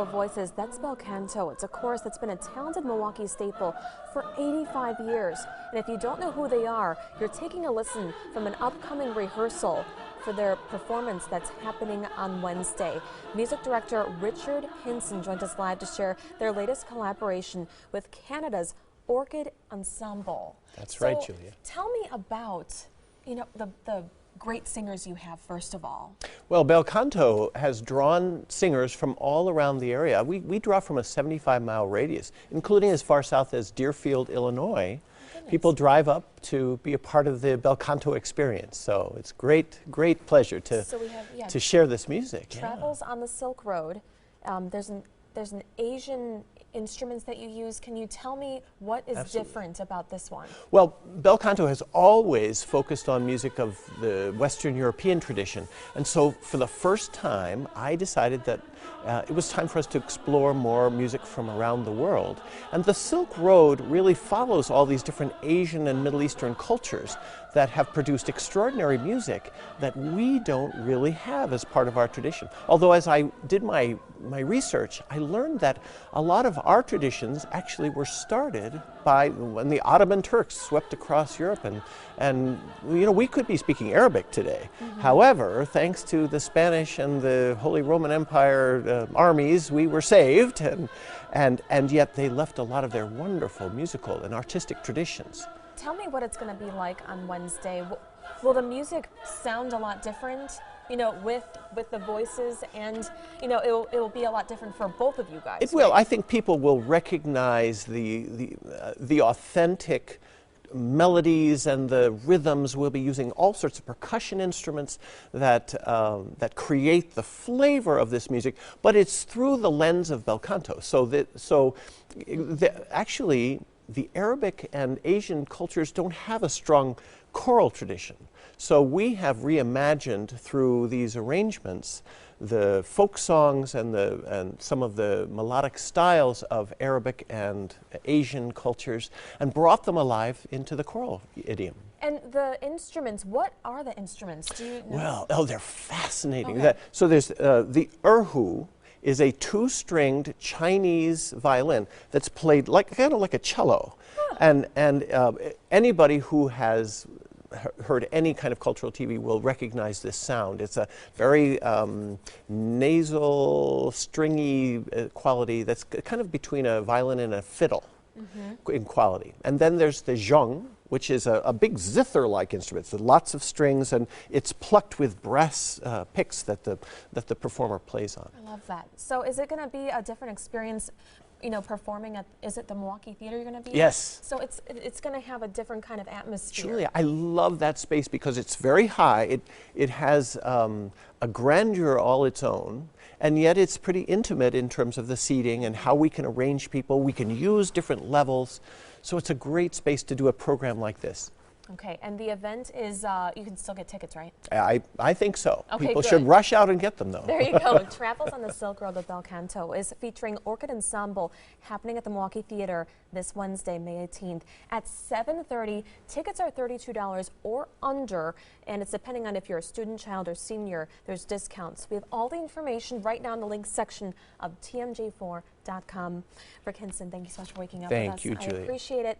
beautiful voices. That's Bel Canto. It's a chorus that's been a talented Milwaukee staple for 85 years. And if you don't know who they are, you're taking a listen from an upcoming rehearsal for their performance that's happening on Wednesday. Music director Richard Hinson joined us live to share their latest collaboration with Canada's Orchid Ensemble. That's right, Julia. Tell me about, the great singers you have, first of all. Well, Bel Canto has drawn singers from all around the area. We draw from a 75-mile radius, including as far south as Deerfield, Illinois. People drive up to be a part of the Bel Canto experience. So it's great pleasure to share this music. Travels on the Silk Road. There's an Asian instruments that you use. Can you tell me what is different about this one? Well, Bel Canto has always focused on music of the Western European tradition. And so for the first time, I decided that it was time for us to explore more music from around the world. And the Silk Road really follows all these different Asian and Middle Eastern cultures that have produced extraordinary music that we don't really have as part of our tradition. Although as I did my research, I learned that a lot of our traditions actually were started by when the Ottoman Turks swept across Europe, and we could be speaking Arabic today. However, thanks to the Spanish and the Holy Roman Empire armies, we were saved, and yet they left a lot of their wonderful musical and artistic traditions. Tell me what it's going to be like on Wednesday. Will the music sound a lot different, with the voices, and it'll be a lot different for both of you guys? It will. I think people will recognize the authentic melodies and the rhythms. We'll be using all sorts of percussion instruments that create the flavor of this music, but it's through the lens of Bel Canto. Actually, the Arabic and Asian cultures don't have a strong choral tradition. So we have reimagined through these arrangements the folk songs and some of the melodic styles of Arabic and Asian cultures and brought them alive into the choral idiom. And the instruments, what are the instruments? Do you know? Well, they're fascinating. Okay. So there's the erhu is a two-stringed Chinese violin that's played kind of like a cello. Huh. And anybody who has heard any kind of cultural TV will recognize this sound. It's a very nasal, stringy quality that's kind of between a violin and a fiddle in quality. And then there's the zhong, which is a big zither-like instrument. It's lots of strings, and it's plucked with brass picks that the performer plays on. I love that. So is it going to be a different experience, performing at, is it the Milwaukee Theater you're going to be Yes. at? So it's going to have a different kind of atmosphere. Julia, I love that space because it's very high. It has a grandeur all its own, and yet it's pretty intimate in terms of the seating and how we can arrange people. We can use different levels. So it's a great space to do a program like this. Okay, and the event is, you can still get tickets, right? I think so. Okay, people good. should rush out and get them, though. There you go. Travels on the Silk Road with Bel Canto is featuring Orchid Ensemble, happening at the Milwaukee Theater this Wednesday, May 18th at 7:30. Tickets are $32 or under, and it's depending on if you're a student, child, or senior. There's discounts. We have all the information right now in the links section of TMJ4.com. Rick Hinson, thank you so much for waking up with us. Thank you, Julia. I appreciate it.